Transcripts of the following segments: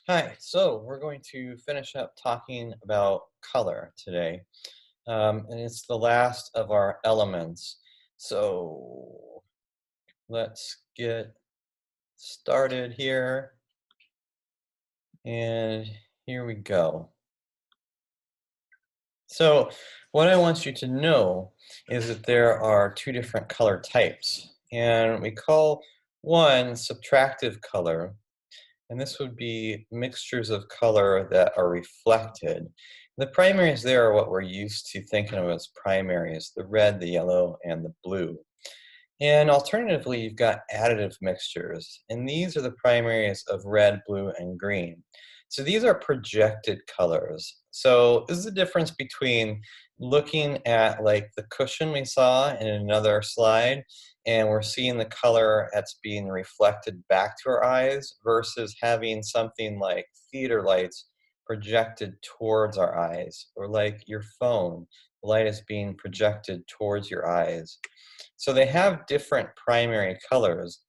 Hi, so we're going to finish up talking about color today. And it's the last of our elements. So let's get started here. And here we go. So what I want you to know is that there are two different color types. And we call one subtractive color. And this would be mixtures of color that are reflected. The primaries there are what we're used to thinking of as primaries, the red, the yellow, and the blue. And alternatively, you've got additive mixtures, and these are the primaries of red, blue, and green. So these are projected colors. So this is the difference between looking at like the cushion we saw in another slide, and we're seeing the color that's being reflected back to our eyes versus having something like theater lights projected towards our eyes, or like your phone, the light is being projected towards your eyes. So they have different primary colors.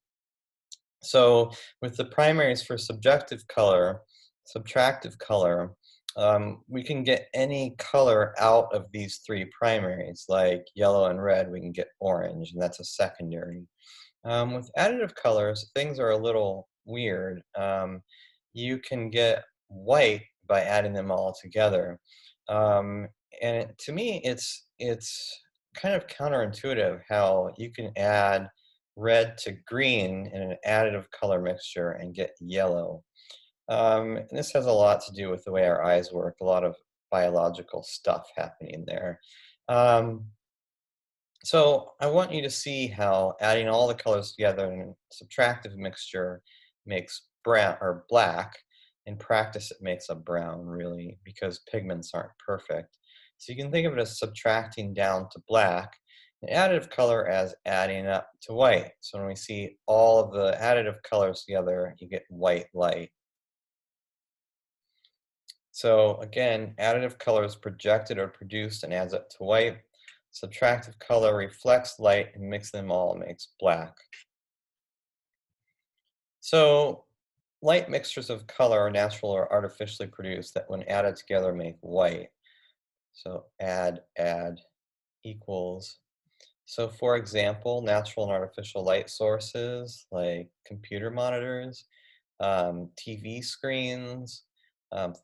So with the primaries for subtractive color, we can get any color out of these three primaries, like yellow and red, we can get orange, and that's a secondary. With additive colors, things are a little weird. You can get white by adding them all together. Um, to me, it's kind of counterintuitive how you can add red to green in an additive color mixture and get yellow. And this has a lot to do with the way our eyes work, a lot of biological stuff happening there. Um, so I want you to see how adding all the colors together in a subtractive mixture makes brown or black. In practice, it makes a brown, really, because pigments aren't perfect. So you can think of it as subtracting down to black, and additive color as adding up to white. So when we see all of the additive colors together, you get white light. So again, additive color is projected or produced and adds up to white. Subtractive color reflects light and mixing them all makes black. So light mixtures of color are natural or artificially produced that when added together make white. So add equals. So for example, natural and artificial light sources like computer monitors, TV screens,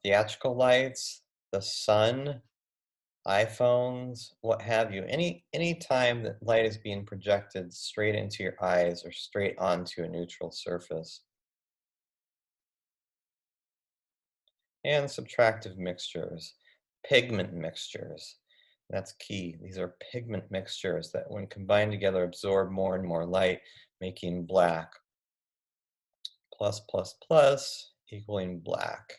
theatrical lights, the sun, iPhones, what have you. Any time that light is being projected straight into your eyes or straight onto a neutral surface. And subtractive mixtures, pigment mixtures. That's key. These are pigment mixtures that when combined together absorb more and more light, making black. Plus plus plus equaling black.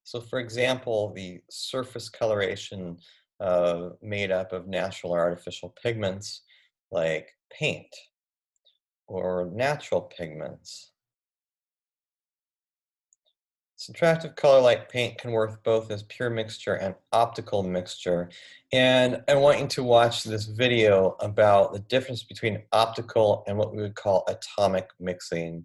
So for example, the surface coloration made up of natural or artificial pigments like paint or natural pigments. Subtractive color like paint can work both as pure mixture and optical mixture. And I want you to watch this video about the difference between optical and what we would call atomic mixing.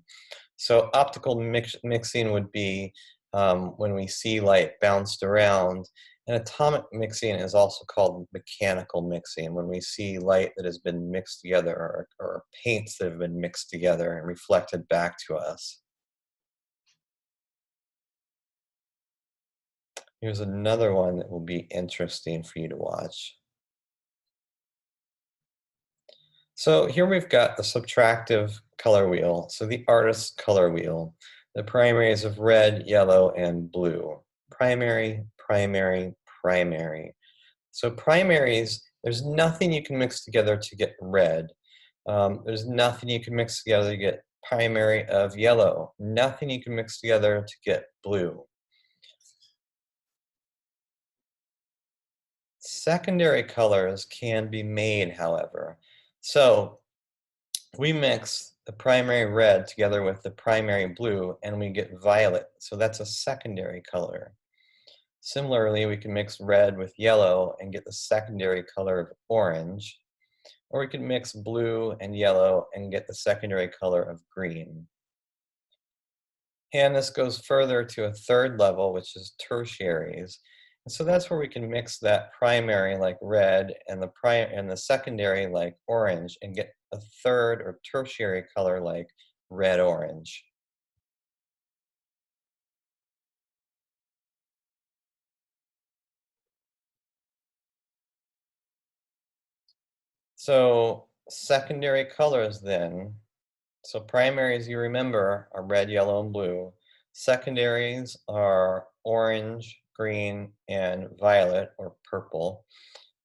So optical mixing would be when we see light bounced around. And atomic mixing is also called mechanical mixing, when we see light that has been mixed together or paints that have been mixed together and reflected back to us. Here's another one that will be interesting for you to watch. So here we've got the subtractive color wheel, so the artist's color wheel. The primaries of red, yellow, and blue. Primary, primary, primary. So primaries, there's nothing you can mix together to get red. There's nothing you can mix together to get primary of yellow. Nothing you can mix together to get blue. Secondary colors can be made, however. So we mix the primary red together with the primary blue and we get violet. So that's a secondary color. Similarly, we can mix red with yellow and get the secondary color of orange. Or we can mix blue and yellow and get the secondary color of green. And this goes further to a third level, which is tertiaries. And so that's where we can mix that primary like red and the secondary like orange and get a third or tertiary color like red-orange. So secondary colors then. So primaries, you remember, are red, yellow, and blue. Secondaries are orange, green, and violet or purple.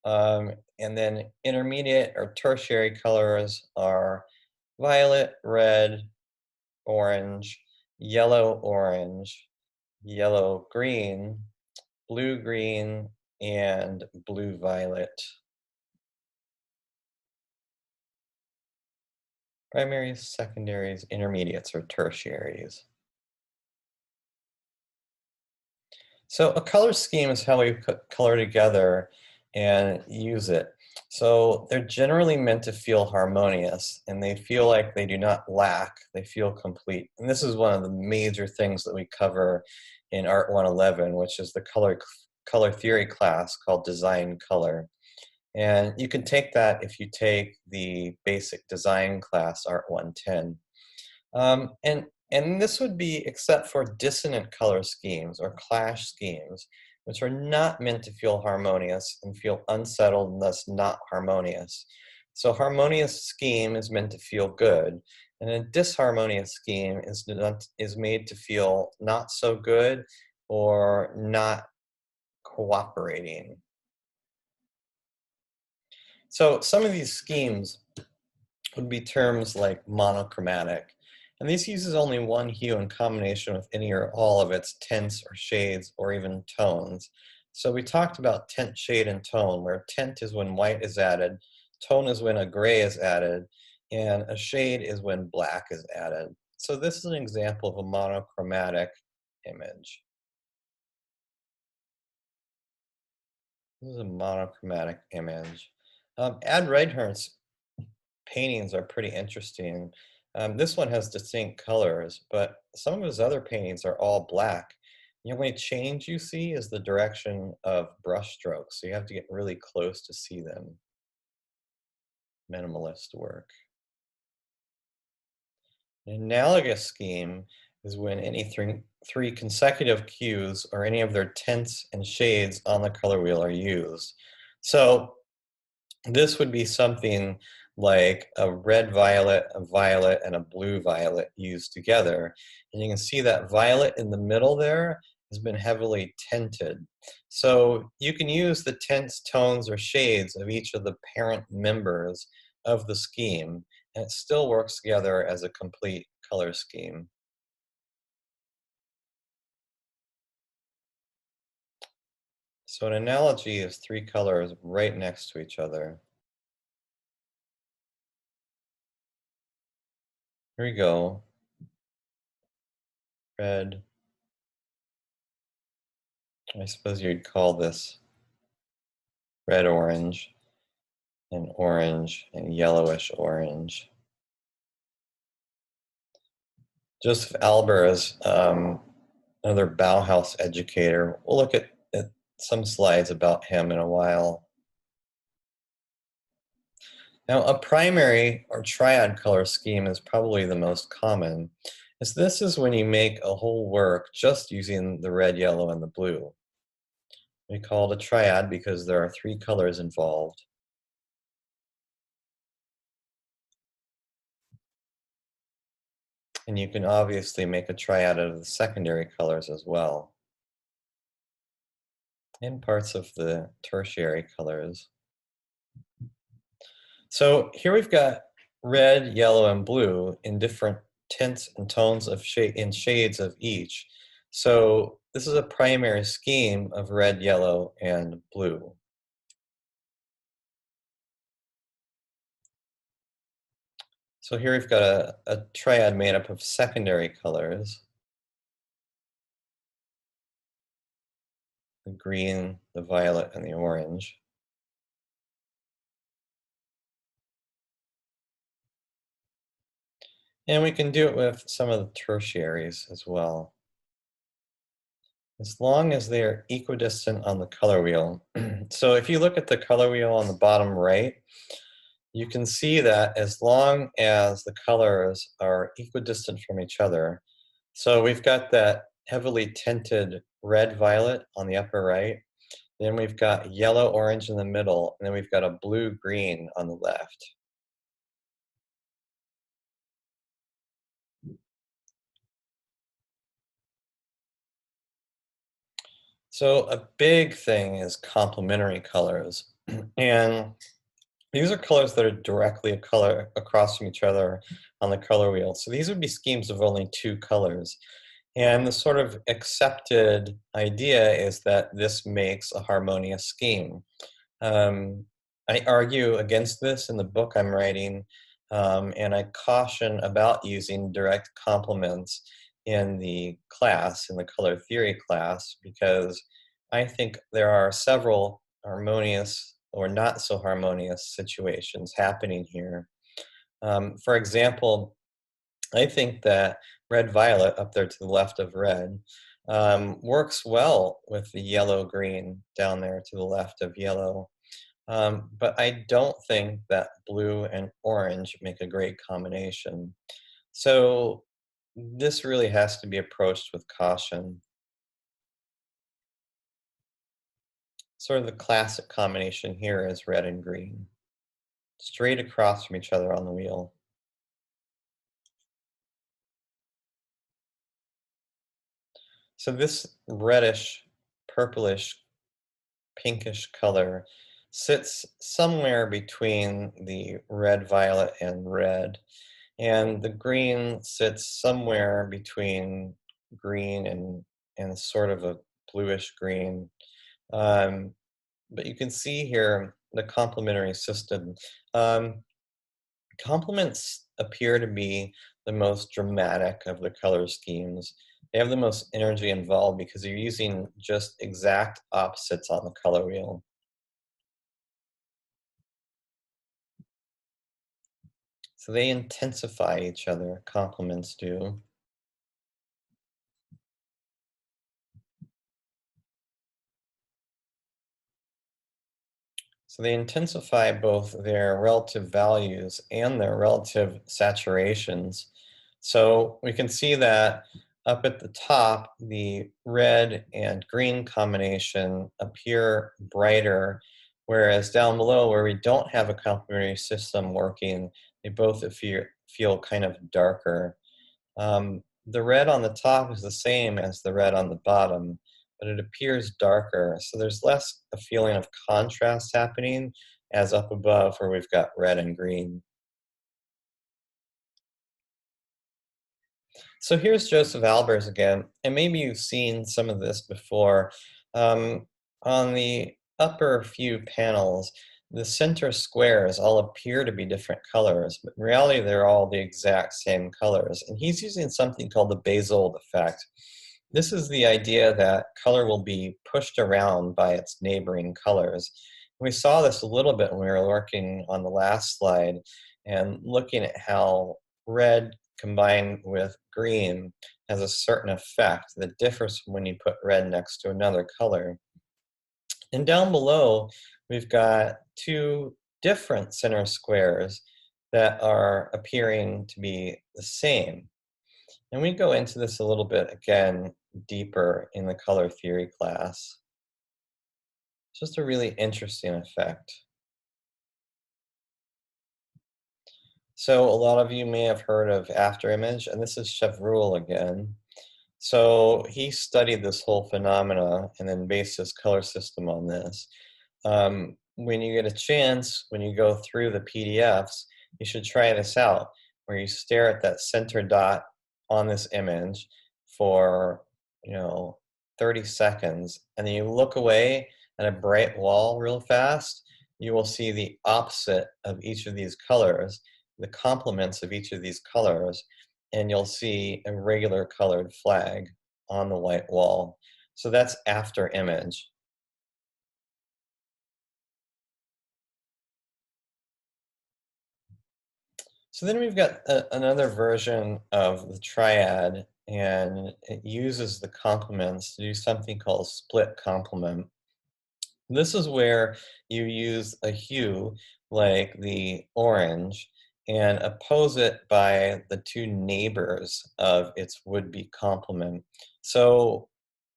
And then intermediate or tertiary colors are violet, red, orange, yellow, orange, yellow, green, blue, green, and blue, violet. Primaries, secondaries, intermediates, or tertiaries. So a color scheme is how we put color together and use it. So they're generally meant to feel harmonious, and they feel like they do not lack, they feel complete. And this is one of the major things that we cover in Art 111, which is the color theory class called Design Color. And you can take that if you take the basic design class, Art 110. And this would be except for dissonant color schemes or clash schemes, which are not meant to feel harmonious and feel unsettled and thus not harmonious. So harmonious scheme is meant to feel good, and a disharmonious scheme is made to feel not so good or not cooperating. So some of these schemes would be terms like monochromatic. And this uses only one hue in combination with any or all of its tints or shades or even tones. So we talked about tint, shade, and tone, where tint is when white is added, tone is when a gray is added, and a shade is when black is added. So this is an example of a monochromatic image. This is a monochromatic image. Ad Reinhardt's paintings are pretty interesting. This one has distinct colors, but some of his other paintings are all black. The only change you see is the direction of brush strokes, so you have to get really close to see them. Minimalist work. An analogous scheme is when any three consecutive hues or any of their tints and shades on the color wheel are used. So this would be something like a red violet, a violet, and a blue violet used together. And you can see that violet in the middle there has been heavily tinted. So you can use the tints, tones, or shades of each of the parent members of the scheme, and it still works together as a complete color scheme. So an analogy is three colors right next to each other. Here we go. Red. I suppose you'd call this red-orange and orange and yellowish orange. Joseph Albers is another Bauhaus educator. We'll look at some slides about him in a while. Now, a primary or triad color scheme is probably the most common, as this is when you make a whole work just using the red, yellow, and the blue. We call it a triad because there are three colors involved. And you can obviously make a triad out of the secondary colors as well, and parts of the tertiary colors. So here we've got red, yellow, and blue in different tints and tones of shades of each. So this is a primary scheme of red, yellow, and blue. So here we've got a triad made up of secondary colors: the green, the violet, and the orange. And we can do it with some of the tertiaries as well. As long as they are equidistant on the color wheel. So if you look at the color wheel on the bottom right, you can see that as long as the colors are equidistant from each other, so we've got that heavily tinted red-violet on the upper right, then we've got yellow-orange in the middle, and then we've got a blue-green on the left. So a big thing is complementary colors. And these are colors that are directly a color across from each other on the color wheel. So these would be schemes of only two colors. And the sort of accepted idea is that this makes a harmonious scheme. Um, I argue against this in the book I'm writing, and I caution about using direct complements in the class, in the color theory class, because I think there are several harmonious or not so harmonious situations happening here. For example, I think that red-violet up there to the left of red works well with the yellow-green down there to the left of yellow. But I don't think that blue and orange make a great combination. So this really has to be approached with caution. Sort of the classic combination here is red and green, straight across from each other on the wheel. So this reddish, purplish, pinkish color sits somewhere between the red, violet, and red. And the green sits somewhere between green and sort of a bluish green. Um, but you can see here the complementary system. Complements appear to be the most dramatic of the color schemes. They have the most energy involved because you're using just exact opposites on the color wheel. So they intensify each other, complements do. So they intensify both their relative values and their relative saturations. So we can see that up at the top, the red and green combination appear brighter, whereas down below, where we don't have a complementary system working, they both feel kind of darker. The red on the top is the same as the red on the bottom, but it appears darker. So there's less a feeling of contrast happening as up above where we've got red and green. So here's Joseph Albers again, and maybe you've seen some of this before. Um, on the upper few panels, the center squares all appear to be different colors, but in reality they're all the exact same colors. And he's using something called the Bezold effect. This is the idea that color will be pushed around by its neighboring colors. We saw this a little bit when we were working on the last slide and looking at how red combined with green has a certain effect that differs from when you put red next to another color. And down below, we've got two different center squares that are appearing to be the same. And we go into this a little bit again deeper in the color theory class. It's just a really interesting effect. So a lot of you may have heard of afterimage, and this is Chevreul again. So he studied this whole phenomena and then based his color system on this. When you get a chance, when you go through the PDFs, you should try this out, where you stare at that center dot on this image for, 30 seconds, and then you look away at a bright wall real fast, you will see the opposite of each of these colors, the complements of each of these colors, and you'll see a regular colored flag on the white wall. So that's after image. So then we've got another version of the triad, and it uses the complements to do something called split complement. This is where you use a hue like the orange and oppose it by the two neighbors of its would-be complement. So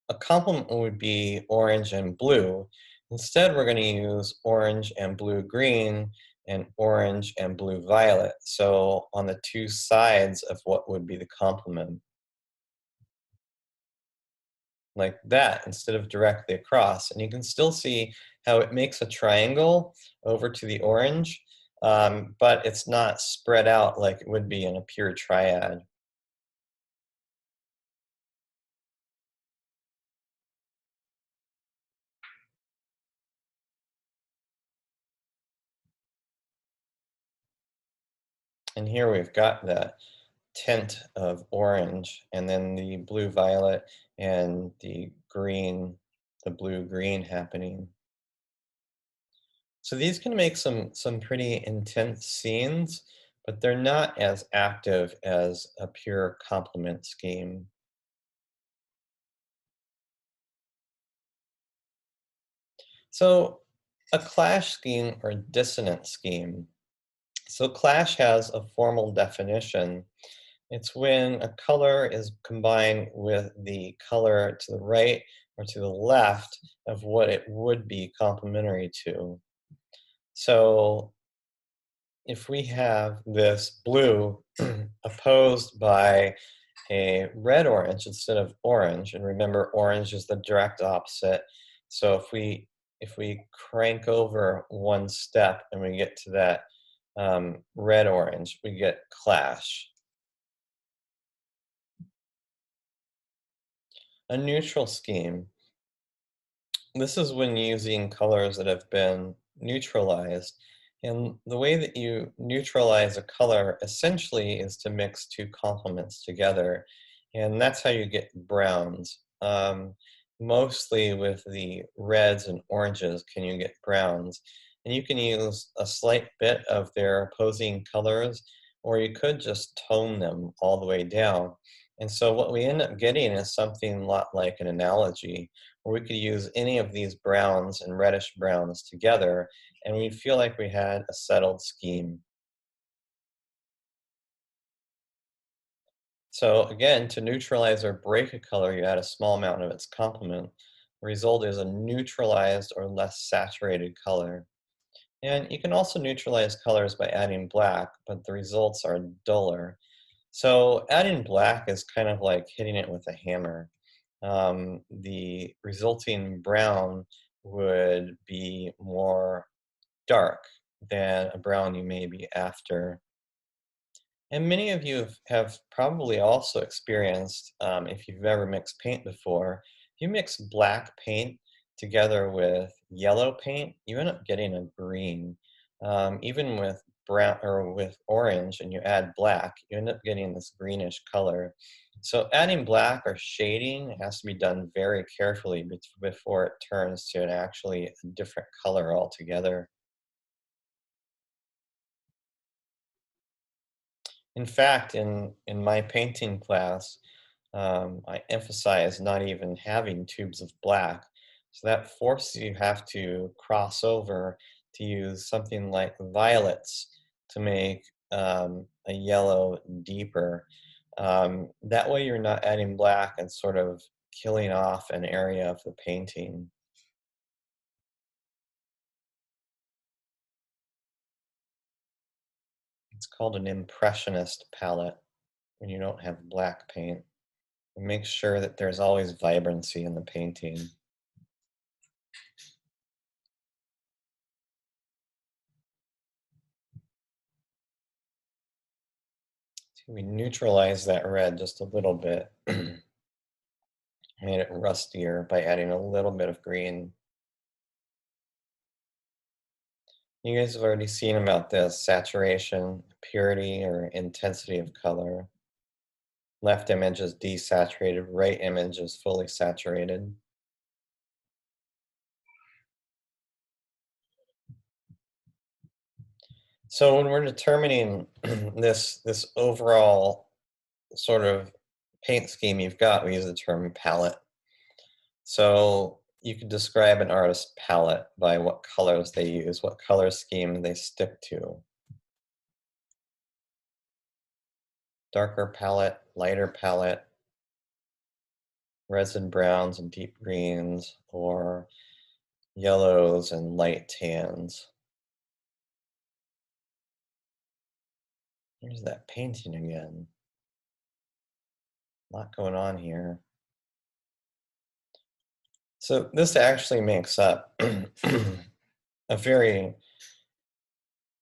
a complement would be orange and blue. Instead, we're going to use orange and blue green and orange and blue violet. So on the two sides of what would be the complement, like that, instead of directly across. And you can still see how it makes a triangle over to the orange, but it's not spread out like it would be in a pure triad. And here we've got that tint of orange, and then the blue violet and the blue green happening. So these can make some pretty intense scenes, but they're not as active as a pure complement scheme. So a clash scheme or dissonance scheme. So clash has a formal definition. It's when a color is combined with the color to the right or to the left of what it would be complementary to. So if we have this blue opposed by a red orange instead of orange, and remember orange is the direct opposite. So if we crank over one step and we get to that red orange, we get clash. A neutral scheme. This is when using colors that have been neutralized. And the way that you neutralize a color essentially is to mix two complements together. And that's how you get browns. Mostly with the reds and oranges can you get browns. And you can use a slight bit of their opposing colors, or you could just tone them all the way down. And so what we end up getting is something a lot like an analogy, where we could use any of these browns and reddish browns together, and we'd feel like we had a settled scheme. So again, to neutralize or break a color, you add a small amount of its complement. The result is a neutralized or less saturated color. And you can also neutralize colors by adding black, but the results are duller. So adding black is kind of like hitting it with a hammer. The resulting brown would be more dark than a brown you may be after. And many of you have probably also experienced, if you've ever mixed paint before, if you mix black paint together with yellow paint, you end up getting a green. Even with brown or with orange and you add black, you end up getting this greenish color. So adding black or shading has to be done very carefully before it turns to an actually a different color altogether. In fact, in my painting class, I emphasize not even having tubes of black. So that forces you have to cross over to use something like violets to make a yellow deeper. That way you're not adding black and sort of killing off an area of the painting. It's called an impressionist palette when you don't have black paint. Make sure that there's always vibrancy in the painting. We neutralize that red just a little bit, made it rustier by adding a little bit of green. You guys have already seen about this saturation, purity, or intensity of color. Left image is desaturated, right image is fully saturated. So when we're determining this overall sort of paint scheme you've got, we use the term palette. So you could describe an artist's palette by what colors they use, what color scheme they stick to. Darker palette, lighter palette, reds and browns and deep greens, or yellows and light tans. There's that painting again. A lot going on here. So this actually makes up a very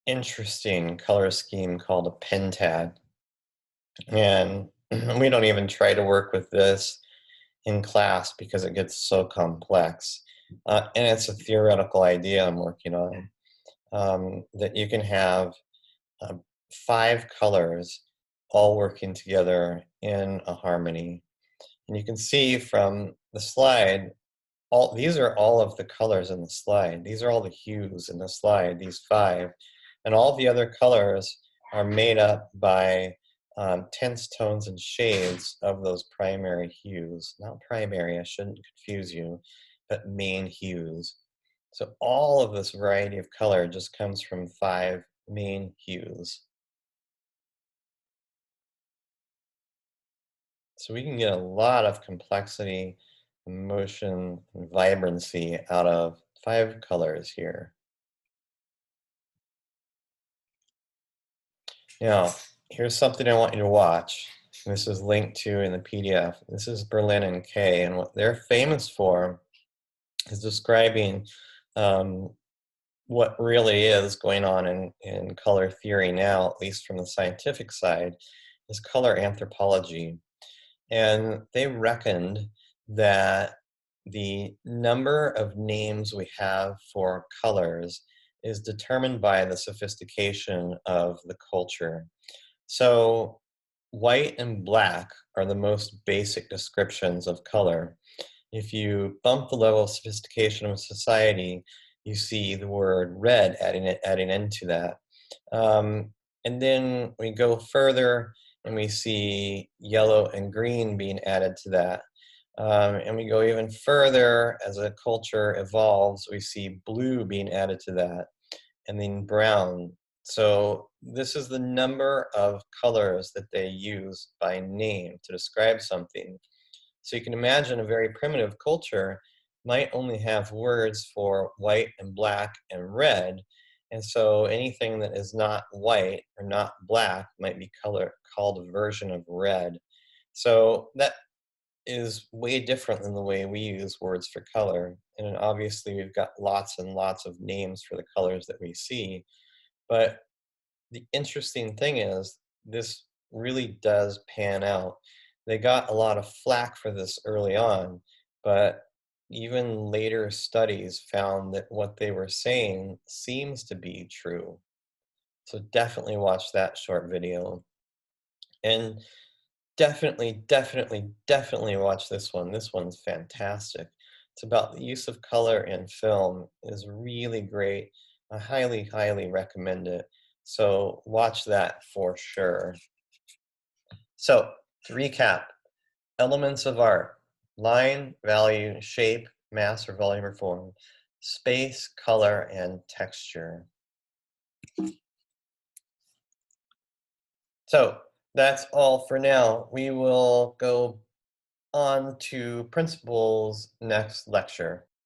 interesting color scheme called a pentad. And we don't even try to work with this in class because it gets so complex. And it's a theoretical idea I'm working on, that you can have uh, 5 colors all working together in a harmony. And you can see from the slide, these are all of the colors in the slide. These are all the hues in the slide, these 5. And all the other colors are made up by tints, tones, and shades of those primary hues. Not primary, I shouldn't confuse you, but main hues. So all of this variety of color just comes from 5 main hues. So we can get a lot of complexity, emotion, and vibrancy out of 5 colors here. Now, here's something I want you to watch. This is linked to in the PDF. This is Berlin and Kay, and what they're famous for is describing um, what really is going on in color theory now, at least from the scientific side, is color anthropology. And they reckoned that the number of names we have for colors is determined by the sophistication of the culture. So white and black are the most basic descriptions of color. If you bump the level of sophistication of society, you see the word red adding into that. And then we go further and we see yellow and green being added to that. And we go even further as a culture evolves, we see blue being added to that, and then brown. So this is the number of colors that they use by name to describe something. So you can imagine a very primitive culture might only have words for white and black and red. And so anything that is not white or not black might be called a version of red. So that is way different than the way we use words for color. And obviously we've got lots and lots of names for the colors that we see. But the interesting thing is, this really does pan out. They got a lot of flack for this early on, but even later studies found that what they were saying seems to be true. So definitely watch that short video. And definitely watch this one. This one's fantastic. It's about the use of color in film. It is really great. I highly recommend it. So watch that for sure. So to recap, elements of art: line, value, shape, mass or volume or form, space, color, and texture. So that's all for now. We will go on to principles next lecture.